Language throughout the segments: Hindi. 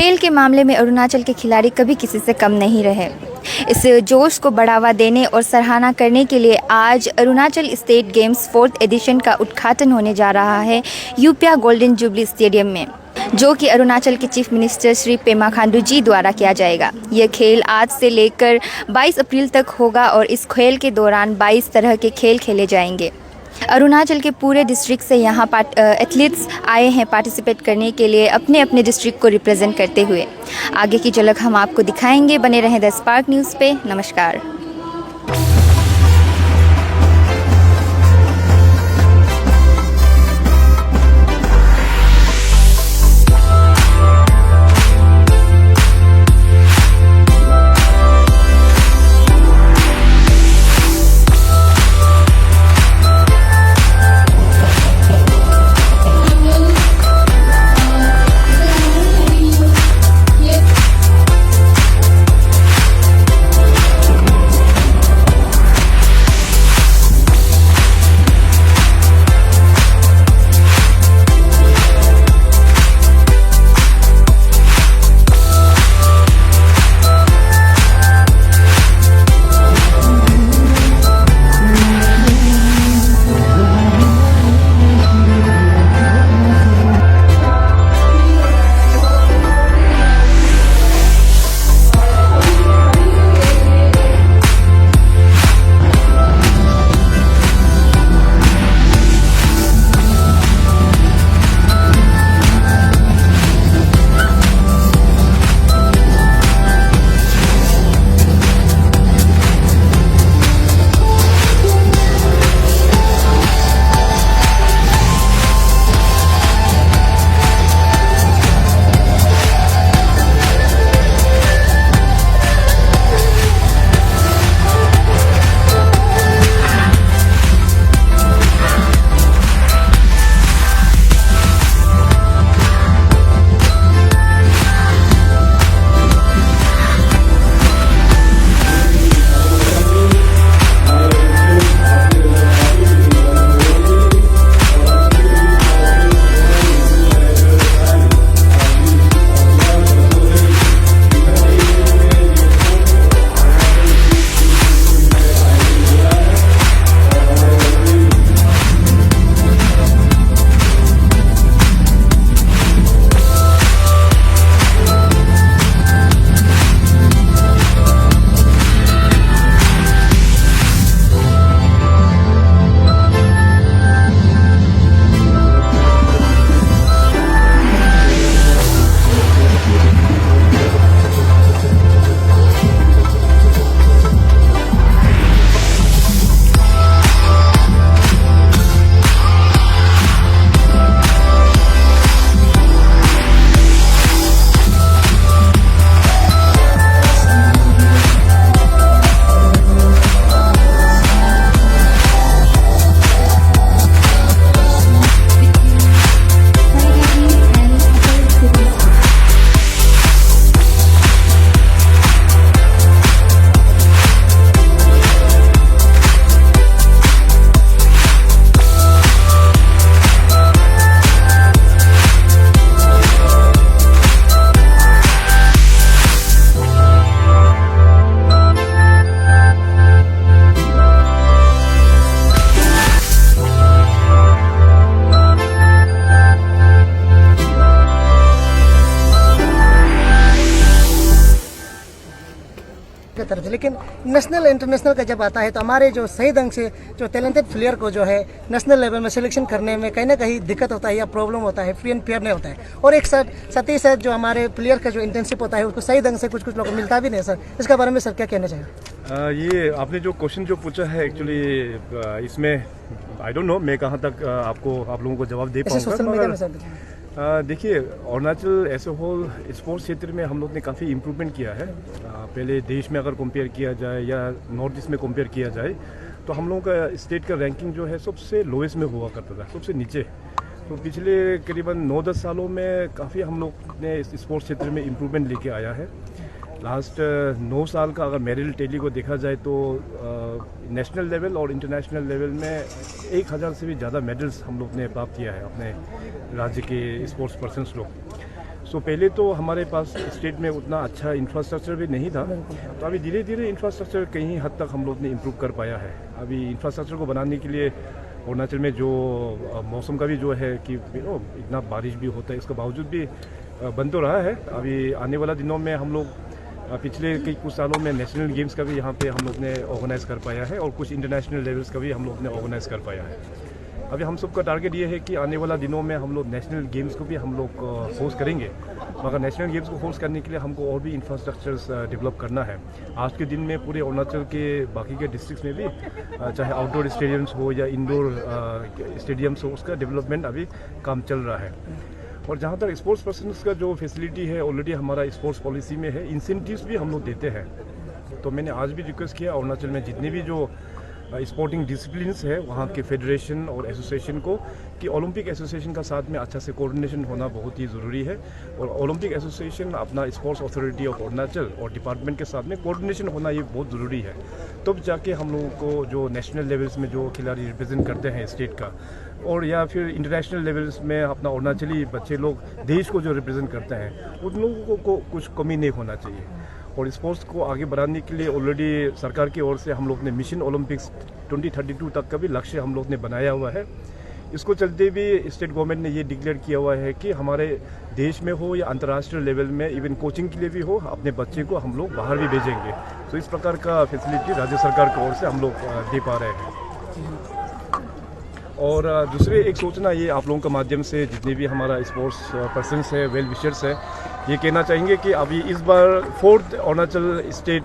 खेल के मामले में अरुणाचल के खिलाड़ी कभी किसी से कम नहीं रहे। इस जोश को बढ़ावा देने और सराहना करने के लिए आज Arunachal state games 4th addition का उद्घाटन होने जा रहा है यूपिया गोल्डन जुबली स्टेडियम में, जो कि अरुणाचल के चीफ मिनिस्टर श्री पेमा खांडू जी द्वारा किया जाएगा। यह खेल आज से लेकर 22 अप्रैल तक होगा और इस खेल के दौरान 22 तरह के खेल खेले जाएंगे। अरुणाचल के पूरे डिस्ट्रिक्ट से यहाँ एथलीट्स आए हैं पार्टिसिपेट करने के लिए, अपने अपने डिस्ट्रिक्ट को रिप्रेजेंट करते हुए। आगे की झलक हम आपको दिखाएंगे। बने रहें द स्पार्क न्यूज़ पे। नमस्कार। तरफ से, लेकिन नेशनल इंटरनेशनल का जब आता है तो हमारे जो सही ढंग से जो टैलेंटेड प्लेयर को जो है नेशनल लेवल में सिलेक्शन करने में कहीं ना कहीं दिक्कत होता है या प्रॉब्लम होता है, फ्री एंड फेयर नहीं होता है। और एक साथ ही साथ जो हमारे प्लेयर का जो इंटर्नशिप होता है उसको सही ढंग से कुछ लोगों को मिलता भी नहीं सर। इसके बारे में सर क्या कहना चाहिए? ये आपने जो क्वेश्चन जो पूछा है एक्चुअली इसमें आई डोंट नो मैं कहाँ तक आप लोगों को जवाब दे पाऊंगा। देखिए, Arunachal as a whole sports क्षेत्र में हम लोग ने काफ़ी इम्प्रूवमेंट किया है। पहले देश में अगर कंपेयर किया जाए या नॉर्थ ईस्ट में कंपेयर किया जाए तो हम लोगों का स्टेट का रैंकिंग जो है सबसे लोएस्ट में हुआ करता था, सबसे नीचे। तो पिछले करीबन 9-10 सालों में काफ़ी हम लोग ने इस स्पोर्ट्स क्षेत्र में इम्प्रूवमेंट लेके आया है। लास्ट 9 साल का अगर मेडल टैली को देखा जाए तो नेशनल लेवल और इंटरनेशनल लेवल में 1000 से भी ज़्यादा मेडल्स हम लोग ने प्राप्त किया है अपने राज्य के स्पोर्ट्स पर्सन्स लोग। सो पहले तो हमारे पास स्टेट में उतना अच्छा इंफ्रास्ट्रक्चर भी नहीं था, तो अभी धीरे धीरे इंफ्रास्ट्रक्चर कहीं हद तक हम लोग ने इम्प्रूव कर पाया है। अभी इंफ्रास्ट्रक्चर को बनाने के लिए अरुणाचल में जो मौसम का भी जो है कि इतना बारिश भी होता है, इसके बावजूद भी बन तो रहा है। अभी आने वाला दिनों में हम लोग पिछले कुछ सालों में नेशनल गेम्स का भी यहाँ पे हम लोग ने ऑर्गेनाइज कर पाया है और कुछ इंटरनेशनल लेवल्स का भी हम लोग ने ऑर्गेनाइज कर पाया है। अभी हम सबका टारगेट ये है कि आने वाला दिनों में हम लोग नेशनल गेम्स को भी हम लोग होस्ट करेंगे, मगर नेशनल गेम्स को होस्ट करने के लिए हमको और भी इंफ्रास्ट्रक्चर्स डेवलप करना है। आज के दिन में पूरे अरुणाचल के बाकी के डिस्ट्रिक्ट्स में भी चाहे आउटडोर स्टेडियम्स हो या इंडोर स्टेडियम्स हो, उसका डेवलपमेंट अभी काम चल रहा है। और जहाँ तक स्पोर्ट्स पर्सन्स का जो फैसिलिटी है, ऑलरेडी हमारा स्पोर्ट्स पॉलिसी में है, इंसेंटिव्स भी हम लोग देते हैं। तो मैंने आज भी रिक्वेस्ट किया अरुणाचल में जितने भी जो स्पोर्टिंग डिसिप्लिन्स है वहाँ के फेडरेशन और एसोसिएशन को कि ओलंपिक एसोसिएशन का साथ में अच्छा से कोऑर्डिनेशन होना बहुत ही ज़रूरी है। और ओलंपिक एसोसिएशन अपना स्पोर्ट्स अथॉरिटी ऑफ अरुणाचल और डिपार्टमेंट के साथ में कोऑर्डिनेशन होना ये बहुत ज़रूरी है। तब जाके हम लोगों को जो नेशनल लेवल्स में जो खिलाड़ी रिप्रेजेंट करते हैं स्टेट का, और या फिर इंटरनेशनल लेवल्स में अपना अरुणाचली बच्चे लोग देश को जो रिप्रेजेंट करते हैं, उन लोगों को कुछ कमी नहीं होना चाहिए। और स्पोर्ट्स को आगे बढ़ाने के लिए ऑलरेडी सरकार की ओर से हम लोग ने मिशन ओलंपिक्स 2032 तक का भी लक्ष्य हम लोग ने बनाया हुआ है। इसको चलते भी स्टेट गवर्नमेंट ने ये डिक्लेयर किया हुआ है कि हमारे देश में हो या अंतर्राष्ट्रीय लेवल में इवन कोचिंग के लिए भी हो, अपने बच्चे को हम लोग बाहर भी भेजेंगे। तो इस प्रकार का फैसिलिटी राज्य सरकार की ओर से हम लोग दे पा रहे हैं। और दूसरे एक सोचना ये आप लोगों के माध्यम से जितने भी हमारा स्पोर्ट्स पर्सन्स है, वेल विशर्स है, ये कहना चाहेंगे कि अभी इस बार 4th अरुणाचल स्टेट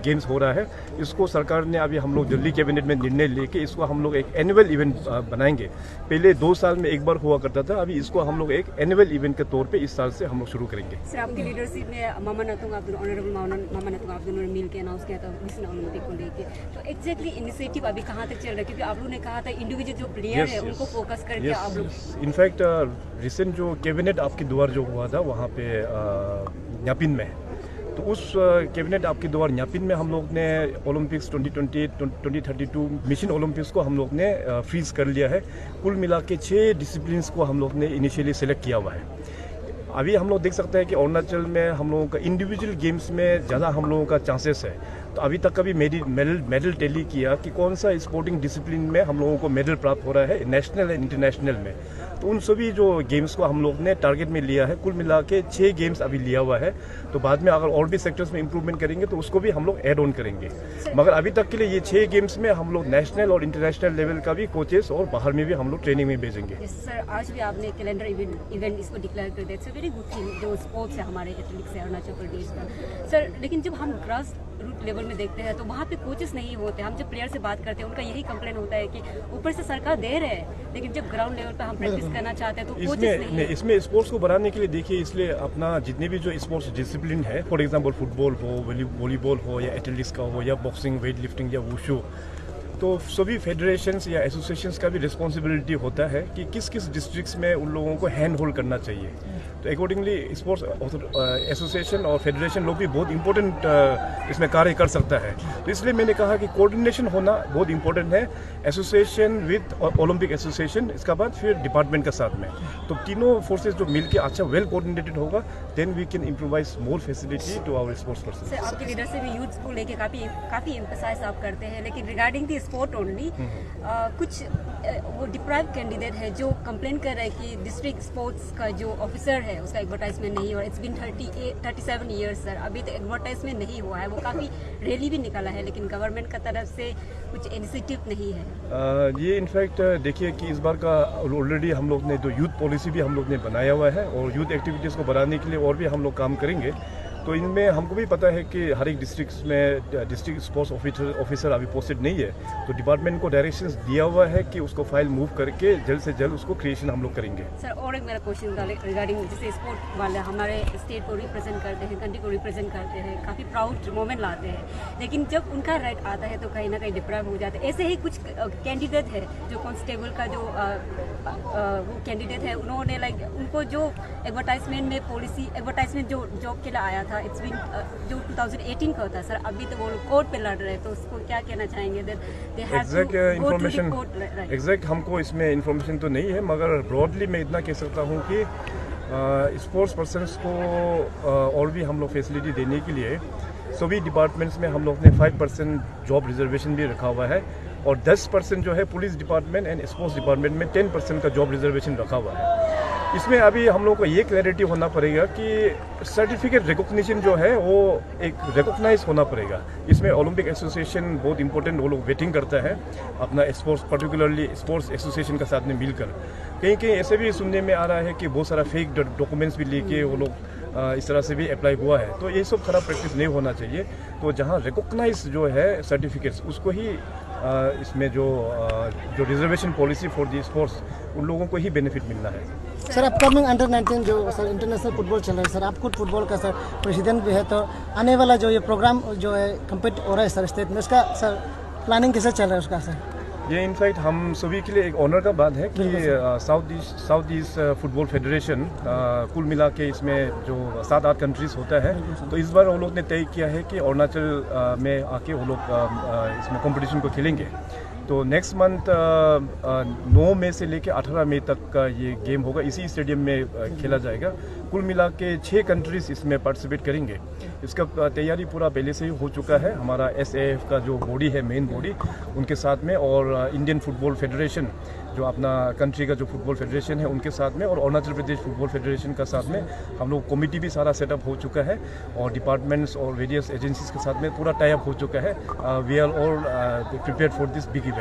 गेम्स हो रहा है। इसको सरकार ने अभी हम लोग जल्दी कैबिनेट में निर्णय लेके इसको हम लोग एक एनुअल इवेंट बनाएंगे। पहले 2 साल में एक बार हुआ करता था, अभी इसको हम लोग एक एनुअल इवेंट के तौर पे इस साल से हम लोग शुरू करेंगे। सर, आपकी लीडरशिप में मामा नतुंग अब्दुल, ऑनरेबल मामा नतुंग अब्दुल ने मिल के अनाउंस किया था मिशन ओलंपिक को लेके, तो एग्जैक्टली इनिशिएटिव अभी कहाँ तक चल रहा है? क्योंकि आप लोगों ने कहा था इंडिविजुअल जो प्लेयर है उनको फोकस करके आप लोग। इनफैक्ट रिसेंट जो कैबिनेट आपकी द्वार जो हुआ था वहाँ पे न्यापिन में, तो उस कैबिनेट आपकी द्वार न्यापिन में हम लोग ने ओलंपिक्स 2032 मिशन ओलंपिक्स को हम लोग ने फ्रीज कर लिया है। कुल मिला के 6 डिसिप्लिन्स को हम लोग ने इनिशियली सेलेक्ट किया हुआ है। अभी हम लोग देख सकते हैं कि अरुणाचल में हम लोगों का इंडिविजुअल गेम्स में ज़्यादा हम लोगों का चांसेस है। तो अभी तक कभी मेडल टैली किया कि कौन सा स्पोर्टिंग डिसिप्लिन में हम लोगों को मेडल प्राप्त हो रहा है नेशनल एंड इंटरनेशनल में, तो उन सभी जो गेम्स को हम लोग ने टारगेट में लिया है। कुल मिला के 6 गेम्स अभी लिया हुआ है, तो बाद में अगर और भी सेक्टर्स में इंप्रूवमेंट करेंगे तो उसको भी हम लोग ऐड ऑन करेंगे। मगर अभी तक के लिए ये 6 गेम्स में हम लोग नेशनल और इंटरनेशनल लेवल का भी कोचेस और बाहर में भी हम लोग ट्रेनिंग में भेजेंगे। सर, आज भी आपने कैलेंडर इवेंट इसको डिक्लेयर कर दिया, इट्स वेरी गुड थिंग जो स्पोर्ट्स है हमारे एथलेटिक्स है अरुणाचल प्रदेश का। सर, लेकिन जब हम ग्रास रूट लेवल में देखते हैं तो वहाँ पे कोचेस नहीं होते। हम जब प्लेयर से बात करते हैं उनका यही कंप्लेन होता है कि ऊपर से सरकार दे रहे हैं, लेकिन जब ग्राउंड लेवल पे हम प्रैक्टिस करना चाहते हैं तो कोचेस नहीं है। इसमें स्पोर्ट्स को बढ़ाने के लिए देखिए, इसलिए अपना जितने भी जो स्पोर्ट्स डिसिप्लिन है, फॉर एग्जांपल फुटबॉल हो, वॉलीबॉल हो या एथलेटिक्स का हो या बॉक्सिंग, वेट लिफ्टिंग या वुशू, तो सभी फेडरेशंस या एसोसिएशंस का भी रिस्पॉन्सिबिलिटी होता है कि किस किस डिस्ट्रिक्ट्स में उन लोगों को हैंड होल्ड करना चाहिए। तो अकॉर्डिंगली स्पोर्ट्स एसोसिएशन और फेडरेशन लोग भी बहुत इंपॉर्टेंट इसमें कार्य कर सकता है। तो इसलिए मैंने कहा कि कोऑर्डिनेशन होना बहुत इंपॉर्टेंट है, एसोसिएशन विद ओलंपिक एसोसिएशन, इसका बाद फिर डिपार्टमेंट के साथ में। तो तीनों फोर्सेस जो मिलकर अच्छा वेल कोऑर्डिनेटेड होगा, then we can improvise more facility to our sports person. Sir, आपकी लीडरशिप में यूथ को लेके काफ़ी एम्फसाइज आप करते हैं, लेकिन रिगार्डिंग दी स्पोर्ट ओनली कुछ वो डिप्राइव कैंडिडेट है जो कंप्लेन कर रहे हैं कि डिस्ट्रिक्ट स्पोर्ट्स का जो ऑफिसर है उसका एडवर्टाइजमेंट नहीं हुआ। इट्स बीन 37 ईयर्स सर, अभी तक एडवर्टाइजमेंट नहीं हुआ है। वो काफ़ी रैली भी निकाला है, लेकिन गवर्नमेंट का तरफ से कुछ इनिशिएटिव नहीं है। ये इनफैक्ट देखिए कि इस बार का ऑलरेडी हम लोग ने जो यूथ पॉलिसी भी हम लोग ने बनाया हुआ है और यूथ एक्टिविटीज़ को बढ़ाने के लिए और भी हम लोग काम करेंगे। तो इनमें हमको भी पता है कि हर एक डिस्ट्रिक्ट में डिस्ट्रिक्ट स्पोर्ट्स ऑफिसर अभी पोस्टेड नहीं है, तो डिपार्टमेंट को डायरेक्शंस दिया हुआ है कि उसको फाइल मूव करके जल्द से जल्द उसको क्रिएशन हम लोग करेंगे। सर, और एक मेरा क्वेश्चन था रिगार्डिंग जैसे स्पोर्ट वाले हमारे स्टेट को रिप्रेजेंट करते हैं, कंट्री को रिप्रेजेंट करते हैं, काफ़ी प्राउड मोमेंट लाते हैं, लेकिन जब उनका राइट आता है तो कहीं ना कहीं डिप्राइव हो जाते हैं। ऐसे ही कुछ कैंडिडेट है जो कांस्टेबल का जो वो कैंडिडेट है, उन्होंने लाइक उनको जो एडवर्टाइजमेंट में पॉलिसी एडवर्टाइजमेंट जो जॉब के लिए आया था, इट्स बीन जो 2018 का होता सर, अभी तो वो लोग कोर्ट पे लड़ रहे हैं, तो उसको क्या कहना चाहेंगे? एग्जैक्ट हमको इसमें इंफॉर्मेशन तो नहीं है, मगर ब्रॉडली मैं इतना कह सकता हूँ कि स्पोर्ट्स पर्सनस को और भी हम लोग फैसिलिटी देने के लिए सभी डिपार्टमेंट्स में हम लोग ने 5% जॉब रिजर्वेशन भी रखा हुआ है और 10% जो है police department and sports department में 10% का जॉब रिजर्वेशन रखा हुआ है। इसमें अभी हम लोग को ये क्लैरिटी होना पड़ेगा कि सर्टिफिकेट रिकॉग्निशन जो है वो एक रिकॉग्नाइज होना पड़ेगा। इसमें ओलंपिक एसोसिएशन बहुत इंपॉर्टेंट वो लोग वेटिंग करता है अपना स्पोर्ट्स, पर्टिकुलरली स्पोर्ट्स एसोसिएशन के साथ में मिलकर। कहीं कहीं ऐसे भी सुनने में आ रहा है कि बहुत सारा फेक डॉक्यूमेंट्स भी लेके वो लोग इस तरह से भी अप्लाई हुआ है, तो ये सब खराब प्रैक्टिस नहीं होना चाहिए। तो जहाँ रिकॉग्नाइज जो है सर्टिफिकेट्स उसको ही इसमें जो reservation policy for the sports उन लोगों को ही बेनिफिट मिलना है। सर अपकमिंग अंडर 19 जो सर इंटरनेशनल फुटबॉल चल रहा है सर, आप खुद फुटबॉल का सर प्रेसिडेंट भी है, तो आने वाला जो ये प्रोग्राम जो है कम्पीट हो रहा है सर स्टेट में, उसका सर प्लानिंग कैसे चल रहा है उसका सर? ये इनफैक्ट हम सभी के लिए एक ऑनर का बात है कि साउथ ईस्ट फुटबॉल फेडरेशन कुल मिला के इसमें जो 7-8 कंट्रीज होता है, तो इस बार वो लोग ने तय किया है कि अरुणाचल में आके वो लोग इसमें कंपटीशन को खेलेंगे। तो नेक्स्ट मंथ 9 मई से लेकर 18 मई तक का ये गेम होगा, इसी स्टेडियम में खेला जाएगा। कुल मिला के 6 कंट्रीज इसमें पार्टिसिपेट करेंगे। इसका तैयारी पूरा पहले से ही हो चुका है। हमारा SAF का जो बॉडी है, मेन बॉडी, उनके साथ में, और इंडियन फुटबॉल फेडरेशन जो अपना कंट्री का जो फुटबॉल फेडरेशन है उनके साथ में, और अरुणाचल प्रदेश फुटबॉल फेडरेशन का साथ में हम लोग कमिटी भी सारा सेटअप हो चुका है और डिपार्टमेंट्स और वेरियस एजेंसीज के साथ में पूरा टाई अप हो चुका है। We are all prepared for this big event.